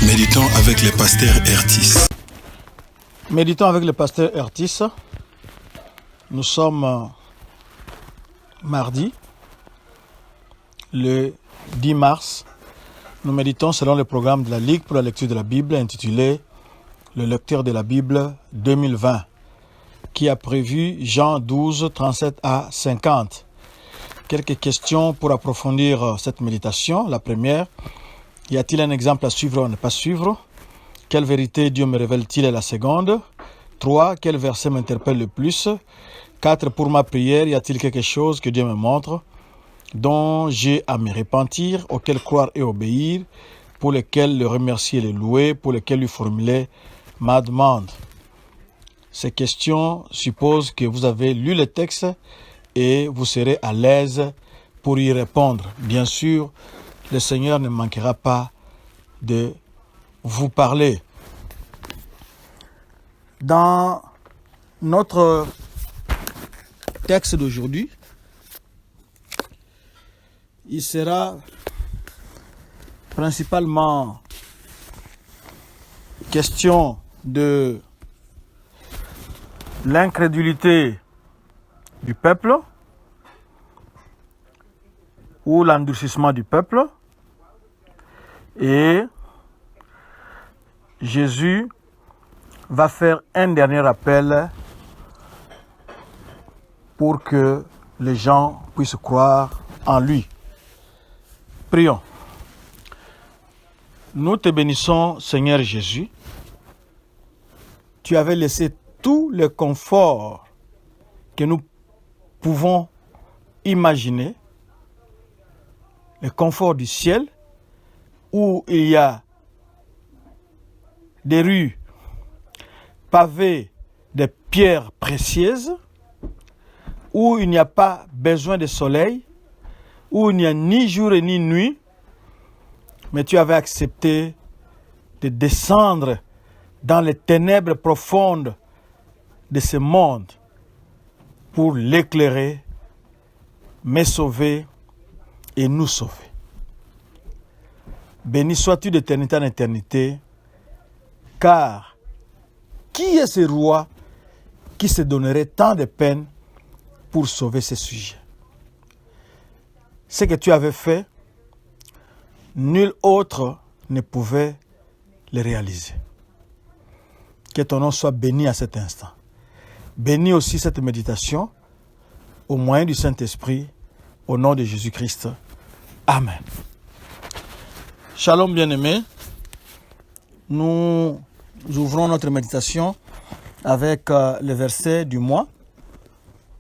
Méditons avec le pasteur Ertis. Méditons avec le pasteur Ertis. Nous sommes mardi, le 10 mars. Nous méditons selon le programme de la Ligue pour la lecture de la Bible intitulé « Le lecteur de la Bible 2020 » qui a prévu Jean 12, 37 à 50. Quelques questions pour approfondir cette méditation. La première, y a-t-il un exemple à suivre ou à ne pas suivre? Quelle vérité Dieu me révèle-t-il? La seconde. 3. Quel verset m'interpelle le plus? 4. Pour ma prière, y a-t-il quelque chose que Dieu me montre, dont j'ai à me repentir, auquel croire et obéir, pour lequel le remercier et le louer, pour lequel lui formuler ma demande? Ces questions supposent que vous avez lu le texte et vous serez à l'aise pour y répondre. Bien sûr, le Seigneur ne manquera pas de vous parler. Dans notre texte d'aujourd'hui, il sera principalement question de l'incrédulité du peuple ou l'endurcissement du peuple, et Jésus va faire un dernier appel pour que les gens puissent croire en lui. Prions. Nous te bénissons, Seigneur Jésus. Tu avais laissé tout le confort que nous pouvons imaginer, le confort du ciel, où il y a des rues pavées de pierres précieuses, où il n'y a pas besoin de soleil, où il n'y a ni jour et ni nuit, mais tu avais accepté de descendre dans les ténèbres profondes de ce monde pour l'éclairer, me sauver et nous sauver. Béni sois-tu d'éternité en éternité, car qui est ce roi qui se donnerait tant de peine pour sauver ce sujet? Ce que tu avais fait, nul autre ne pouvait le réaliser. Que ton nom soit béni à cet instant. Bénis aussi cette méditation au moyen du Saint-Esprit, au nom de Jésus-Christ. Amen. Shalom bien-aimés. Nous ouvrons notre méditation avec le verset du mois.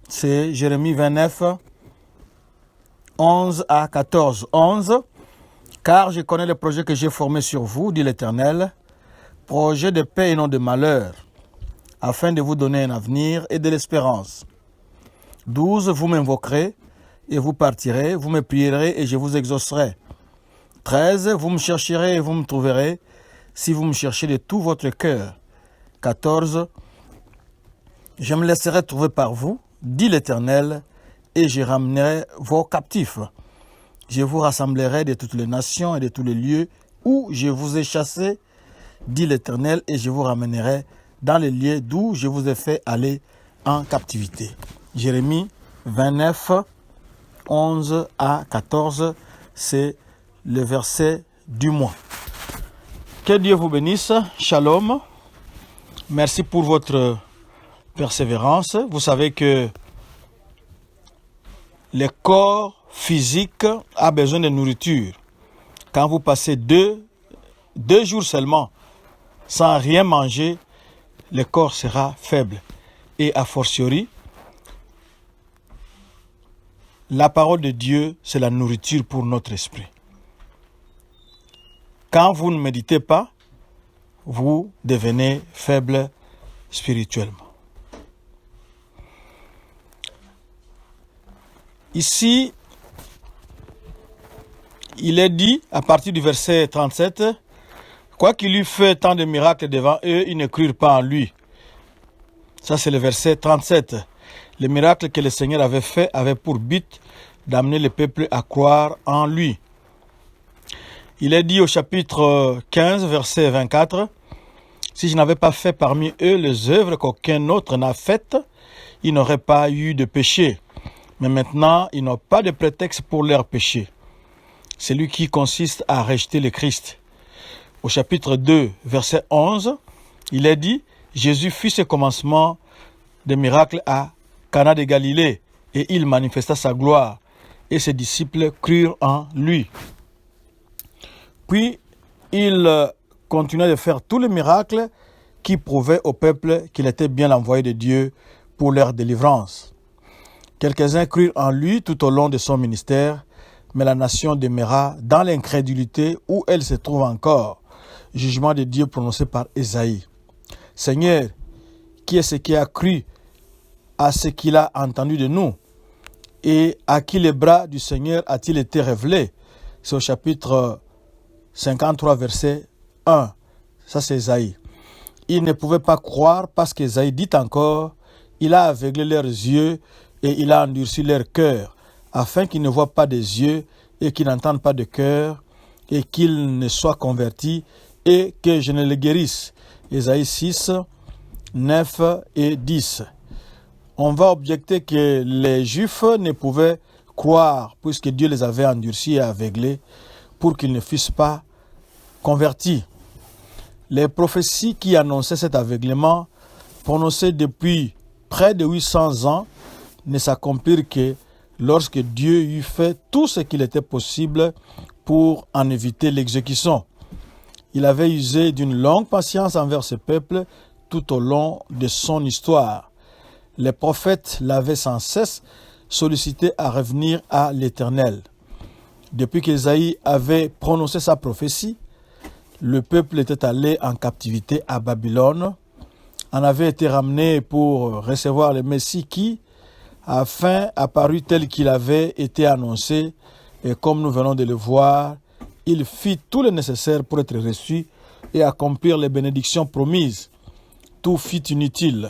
C'est Jérémie 29, 11 à 14. 11. Car je connais le projet que j'ai formé sur vous, dit l'Éternel, projet de paix et non de malheur, afin de vous donner un avenir et de l'espérance. 12. Vous m'invoquerez et vous partirez, vous me prierez et je vous exaucerai. 13. Vous me chercherez et vous me trouverez, si vous me cherchez de tout votre cœur. 14. Je me laisserai trouver par vous, dit l'Éternel, et je ramènerai vos captifs. Je vous rassemblerai de toutes les nations et de tous les lieux où je vous ai chassés, dit l'Éternel, et je vous ramènerai dans les lieux d'où je vous ai fait aller en captivité. Jérémie 29, 11 à 14, c'est le verset du mois. Que Dieu vous bénisse. Shalom. Merci pour votre persévérance. Vous savez que le corps physique a besoin de nourriture. Quand vous passez deux jours seulement sans rien manger, le corps sera faible. Et a fortiori, la parole de Dieu, c'est la nourriture pour notre esprit. Quand vous ne méditez pas, vous devenez faible spirituellement. Ici, il est dit, à partir du verset 37, « Quoi qu'il eût fait tant de miracles devant eux, ils ne crurent pas en lui. » Ça, c'est le verset 37. Les miracles que le Seigneur avait faits avaient pour but d'amener le peuple à croire en lui. Il est dit au chapitre 15, verset 24, « Si je n'avais pas fait parmi eux les œuvres qu'aucun autre n'a faites, ils n'auraient pas eu de péché. Mais maintenant, ils n'ont pas de prétexte pour leur péché. » C'est lui qui consiste à rejeter le Christ. Au chapitre 2, verset 11, il est dit, « Jésus fit ses commencements de miracles à Cana de Galilée, et il manifesta sa gloire, et ses disciples crurent en lui. » Puis, il continua de faire tous les miracles qui prouvaient au peuple qu'il était bien l'envoyé de Dieu pour leur délivrance. Quelques-uns crurent en lui tout au long de son ministère, mais la nation demeura dans l'incrédulité où elle se trouve encore. Jugement de Dieu prononcé par Ésaïe. « Seigneur, qui est-ce qui a cru à ce qu'il a entendu de nous? Et à qui les bras du Seigneur a-t-il été révélé ?» C'est au chapitre 53, verset 1. Ça, c'est Ésaïe. Ils ne pouvaient pas croire parce qu'Ésaïe dit encore, « Il a aveuglé leurs yeux et il a endurci leur cœur, afin qu'ils ne voient pas des yeux et qu'ils n'entendent pas de cœur et qu'ils ne soient convertis et que je ne les guérisse. » Ésaïe 6, 9 et 10. On va objecter que les Juifs ne pouvaient croire puisque Dieu les avait endurcis et aveuglés pour qu'ils ne fussent pas convertis. Les prophéties qui annonçaient cet aveuglement, prononcées depuis près de 800 ans, ne s'accomplirent que lorsque Dieu eut fait tout ce qu'il était possible pour en éviter l'exécution. Il avait usé d'une longue patience envers ce peuple tout au long de son histoire. Les prophètes l'avaient sans cesse sollicité à revenir à l'Éternel. Depuis qu'Ésaïe avait prononcé sa prophétie, le peuple était allé en captivité à Babylone, en avait été ramené pour recevoir le Messie qui, enfin, apparut tel qu'il avait été annoncé, et comme nous venons de le voir, il fit tout le nécessaire pour être reçu et accomplir les bénédictions promises. Tout fut inutile.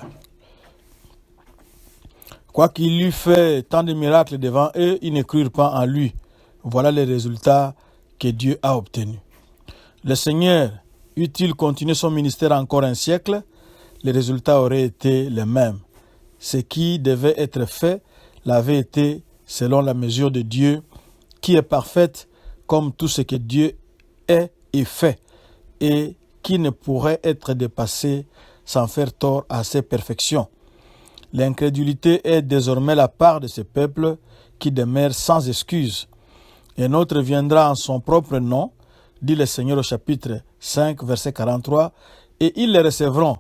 Quoiqu'il eût fait tant de miracles devant eux, ils ne crurent pas en lui. Voilà les résultats que Dieu a obtenus. Le Seigneur, eût-il continué son ministère encore un siècle, les résultats auraient été les mêmes. Ce qui devait être fait l'avait été selon la mesure de Dieu, qui est parfaite comme tout ce que Dieu est et fait, et qui ne pourrait être dépassé sans faire tort à ses perfections. L'incrédulité est désormais la part de ce peuple qui demeure sans excuse. Un autre viendra en son propre nom, dit le Seigneur au chapitre 5, verset 43, et ils les recevront.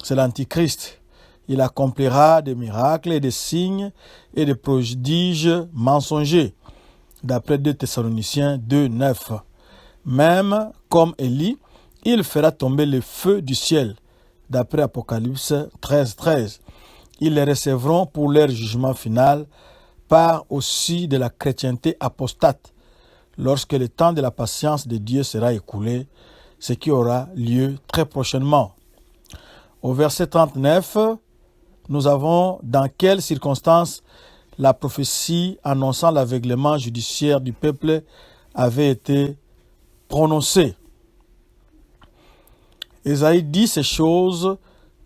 C'est l'Antichrist. Il accomplira des miracles et des signes et des prodiges mensongers, d'après 2 Thessaloniciens 2, 9. Même comme Élie, il fera tomber le feu du ciel, d'après Apocalypse 13, 13. Ils les recevront pour leur jugement final, par aussi de la chrétienté apostate, lorsque le temps de la patience de Dieu sera écoulé, ce qui aura lieu très prochainement. Au verset 39, nous avons dans quelles circonstances la prophétie annonçant l'aveuglement judiciaire du peuple avait été prononcée. Ésaïe dit ces choses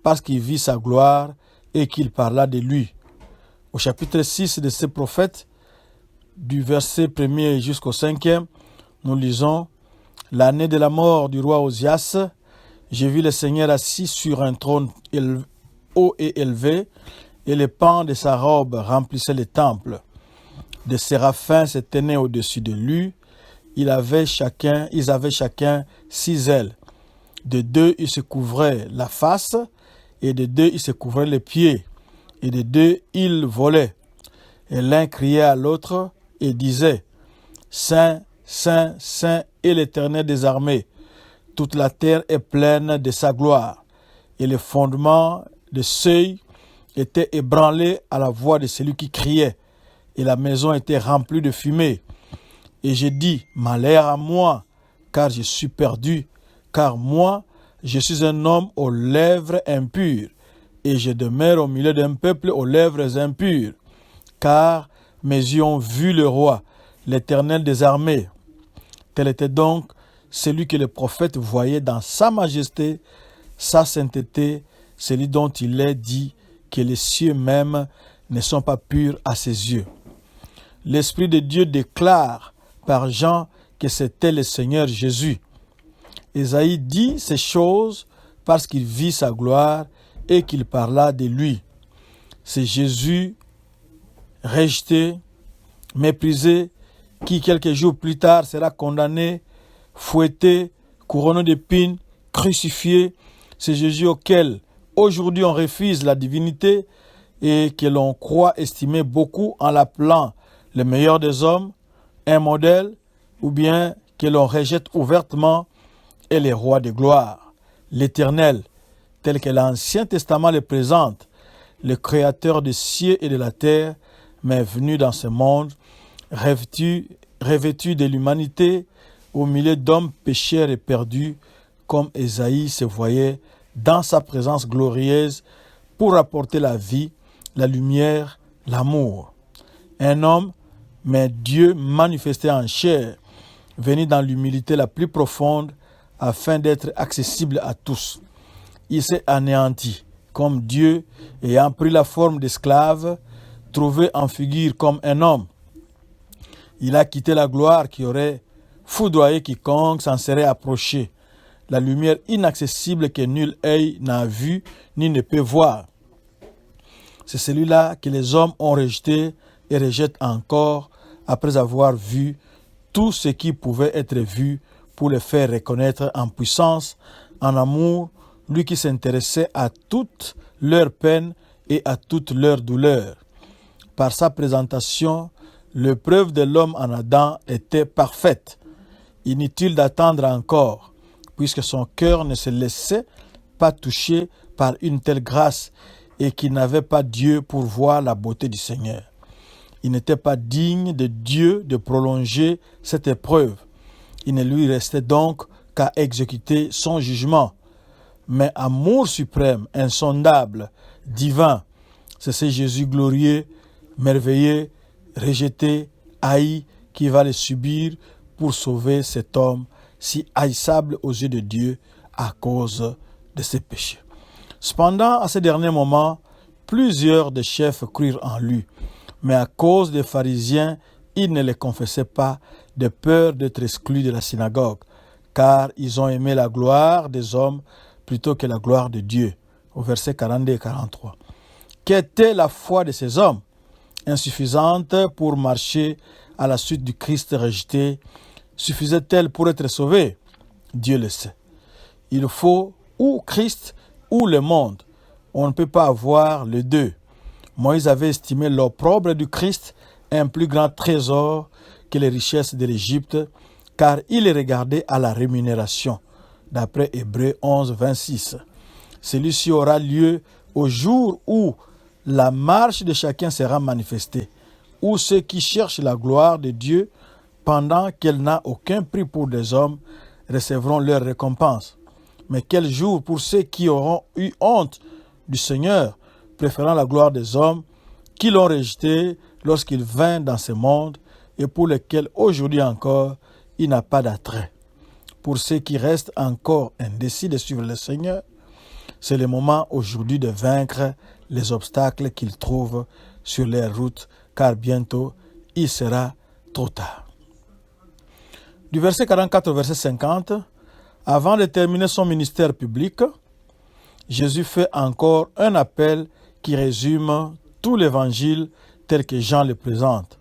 parce qu'il vit sa gloire et qu'il parla de lui. Au chapitre 6 de ces prophètes, du verset 1er jusqu'au 5e, nous lisons « L'année de la mort du roi Osias, j'ai vu le Seigneur assis sur un trône haut et élevé, et les pans de sa robe remplissaient le temple. Des séraphins se tenaient au-dessus de lui, ils avaient chacun 6 ailes. De 2, ils se couvraient la face, et de 2, ils se couvraient les pieds, et de 2, ils volaient. Et l'un criait à l'autre et disait, « Saint, Saint, Saint est l'Éternel des armées. Toute la terre est pleine de sa gloire. » Et le fondement des seuils était ébranlé à la voix de celui qui criait, et la maison était remplie de fumée. Et j'ai dit, « Malheur à moi, car je suis perdu, car moi, je suis un homme aux lèvres impures, et je demeure au milieu d'un peuple aux lèvres impures, car mes yeux ont vu le roi, l'Éternel des armées. » Tel était donc celui que le prophète voyait dans sa majesté, sa sainteté, celui dont il est dit que les cieux même ne sont pas purs à ses yeux. L'Esprit de Dieu déclare par Jean que c'était le Seigneur Jésus. Ésaïe dit ces choses parce qu'il vit sa gloire et qu'il parla de lui. C'est Jésus rejeté, méprisé, qui quelques jours plus tard sera condamné, fouetté, couronné d'épines, crucifié. C'est Jésus auquel aujourd'hui on refuse la divinité et que l'on croit estimer beaucoup en l'appelant le meilleur des hommes, un modèle, ou bien que l'on rejette ouvertement est le roi de gloire, l'Éternel, tel que l'Ancien Testament le présente, le Créateur des cieux et de la terre, mais venu dans ce monde, revêtu de l'humanité, au milieu d'hommes pécheurs et perdus, comme Ésaïe se voyait dans sa présence glorieuse pour apporter la vie, la lumière, l'amour. Un homme, mais Dieu manifesté en chair, venu dans l'humilité la plus profonde, afin d'être accessible à tous. Il s'est anéanti comme Dieu, ayant pris la forme d'esclave, trouvé en figure comme un homme. Il a quitté la gloire qui aurait foudroyé quiconque s'en serait approché, la lumière inaccessible que nul œil n'a vue ni ne peut voir. C'est celui-là que les hommes ont rejeté et rejettent encore après avoir vu tout ce qui pouvait être vu pour le faire reconnaître en puissance, en amour, lui qui s'intéressait à toutes leurs peines et à toutes leurs douleurs. Par sa présentation, l'épreuve de l'homme en Adam était parfaite. Inutile d'attendre encore, puisque son cœur ne se laissait pas toucher par une telle grâce et qu'il n'avait pas Dieu pour voir la beauté du Seigneur. Il n'était pas digne de Dieu de prolonger cette épreuve. Il ne lui restait donc qu'à exécuter son jugement. Mais amour suprême, insondable, divin, c'est ce Jésus glorieux, merveilleux, rejeté, haï, qui va le subir pour sauver cet homme si haïssable aux yeux de Dieu à cause de ses péchés. Cependant, à ce dernier moment, plusieurs des chefs crurent en lui, mais à cause des pharisiens, ils ne le confessaient pas de peur d'être exclus de la synagogue, car ils ont aimé la gloire des hommes plutôt que la gloire de Dieu. Au verset 42 et 43. Qu'était la foi de ces hommes? Insuffisante pour marcher à la suite du Christ rejeté, suffisait-elle pour être sauvé? Dieu le sait. Il faut ou Christ ou le monde. On ne peut pas avoir les deux. Moïse avait estimé l'opprobre du Christ un plus grand trésor que les richesses de l'Égypte, car il est regardé à la rémunération, d'après Hébreux 11, 26. Celui-ci aura lieu au jour où la marche de chacun sera manifestée, où ceux qui cherchent la gloire de Dieu, pendant qu'elle n'a aucun prix pour des hommes, recevront leur récompense. Mais quel jour pour ceux qui auront eu honte du Seigneur, préférant la gloire des hommes, qui l'ont rejeté lorsqu'il vint dans ce monde et pour lesquels aujourd'hui encore il n'a pas d'attrait. Pour ceux qui restent encore indécis de suivre le Seigneur, c'est le moment aujourd'hui de vaincre les obstacles qu'ils trouvent sur leur route, car bientôt il sera trop tard. Du verset 44 au verset 50, avant de terminer son ministère public, Jésus fait encore un appel qui résume tout l'évangile tel que Jean le présente.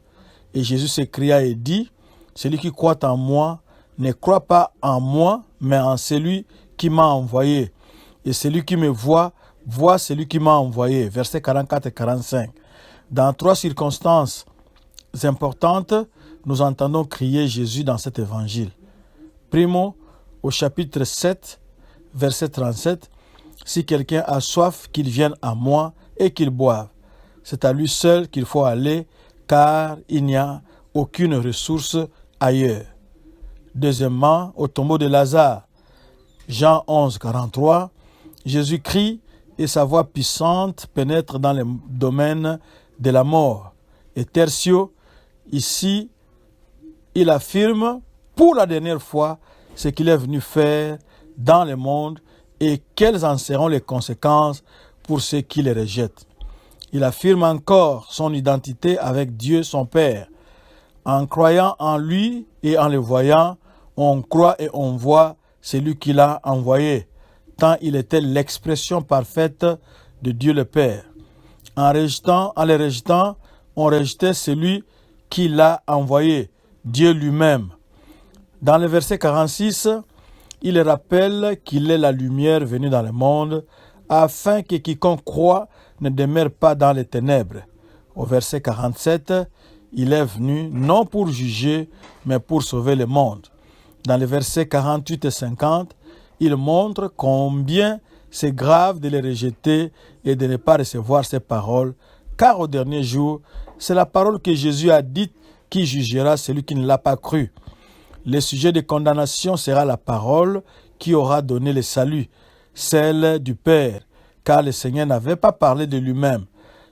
Et Jésus s'écria et dit, « Celui qui croit en moi ne croit pas en moi, mais en celui qui m'a envoyé. Et celui qui me voit, voit celui qui m'a envoyé. » Versets 44 et 45. Dans trois circonstances importantes, nous entendons crier Jésus dans cet évangile. Primo, au chapitre 7, verset 37, « Si quelqu'un a soif, qu'il vienne à moi et qu'il boive. C'est à lui seul qu'il faut aller, car il n'y a aucune ressource ailleurs. » Deuxièmement, au tombeau de Lazare, Jean 11, 43, Jésus crie et sa voix puissante pénètre dans le domaine de la mort. Et tertio, ici, il affirme pour la dernière fois ce qu'il est venu faire dans le monde et quelles en seront les conséquences pour ceux qui le rejettent. Il affirme encore son identité avec Dieu son Père. En croyant en lui et en le voyant, on croit et on voit celui qui l'a envoyé, tant il était l'expression parfaite de Dieu le Père. En le rejetant, on rejetait celui qui l'a envoyé, Dieu lui-même. Dans le verset 46, il rappelle qu'il est la lumière venue dans le monde, afin que quiconque croit ne demeure pas dans les ténèbres. Au verset 47, il est venu non pour juger, mais pour sauver le monde. Dans les versets 48 et 50, il montre combien c'est grave de les rejeter et de ne pas recevoir ces paroles, car au dernier jour, c'est la parole que Jésus a dite qui jugera celui qui ne l'a pas cru. Le sujet de condamnation sera la parole qui aura donné le salut, celle du Père, car le Seigneur n'avait pas parlé de lui-même.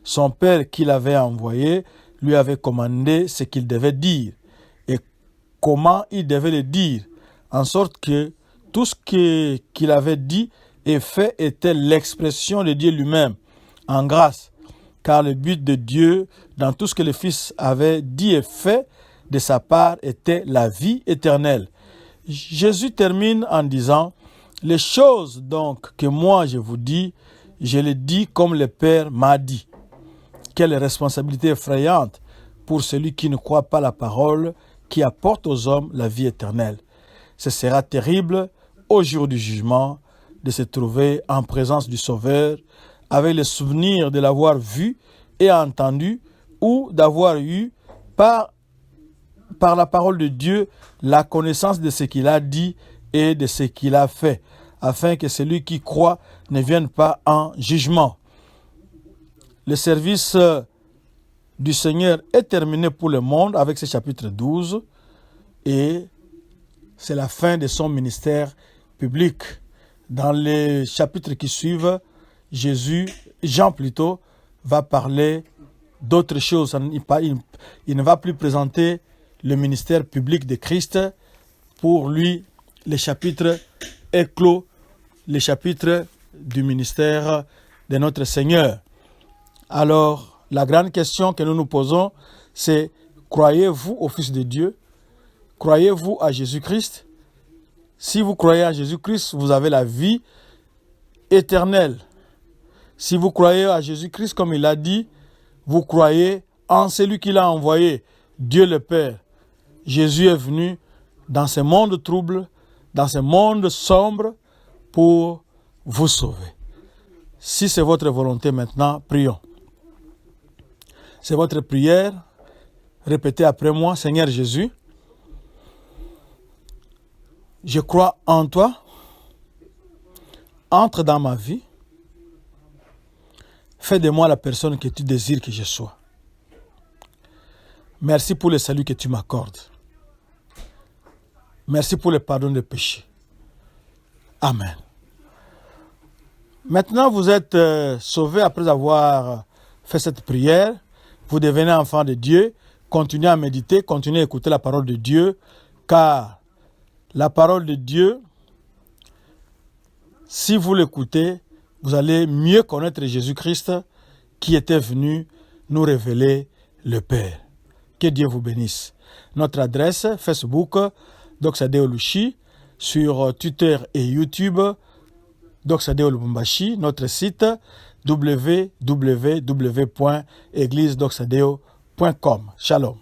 Son Père qui l'avait envoyé lui avait commandé ce qu'il devait dire et comment il devait le dire, en sorte que tout ce qu'il avait dit et fait était l'expression de Dieu lui-même, en grâce, car le but de Dieu dans tout ce que le Fils avait dit et fait de sa part était la vie éternelle. Jésus termine en disant « Les choses donc que moi je vous dis, je les dis comme le Père m'a dit. » Quelle responsabilité effrayante pour celui qui ne croit pas la parole qui apporte aux hommes la vie éternelle. Ce sera terrible au jour du jugement de se trouver en présence du Sauveur avec le souvenir de l'avoir vu et entendu ou d'avoir eu par la parole de Dieu la connaissance de ce qu'il a dit et de ce qu'il a fait, afin que celui qui croit ne vienne pas en jugement. Le service du Seigneur est terminé pour le monde avec ce chapitre 12 et c'est la fin de son ministère public. Dans les chapitres qui suivent, Jean plutôt, va parler d'autres choses. Il ne va plus présenter le ministère public de Christ. Pour lui, le chapitre est clos, le chapitre du ministère de notre Seigneur. Alors, la grande question que nous nous posons, c'est: croyez-vous au Fils de Dieu? Croyez-vous à Jésus-Christ? Si vous croyez à Jésus-Christ, vous avez la vie éternelle. Si vous croyez à Jésus-Christ, comme il a dit, vous croyez en celui qui l'a envoyé, Dieu le Père. Jésus est venu dans ce monde trouble, dans ce monde sombre, pour vous sauver. Si c'est votre volonté maintenant, prions. C'est votre prière. Répétez après moi: Seigneur Jésus, je crois en toi. Entre dans ma vie. Fais de moi la personne que tu désires que je sois. Merci pour le salut que tu m'accordes. Merci pour le pardon des péchés. Amen. Maintenant, vous êtes sauvés après avoir fait cette prière. Vous devenez enfant de Dieu. Continuez à méditer, continuez à écouter la parole de Dieu, car la parole de Dieu, si vous l'écoutez, vous allez mieux connaître Jésus-Christ qui était venu nous révéler le Père. Que Dieu vous bénisse. Notre adresse Facebook, Doxadeo Lushi, sur Twitter et YouTube, Doxadeo Lubumbashi, notre site www.églisedoxadeo.com. Shalom.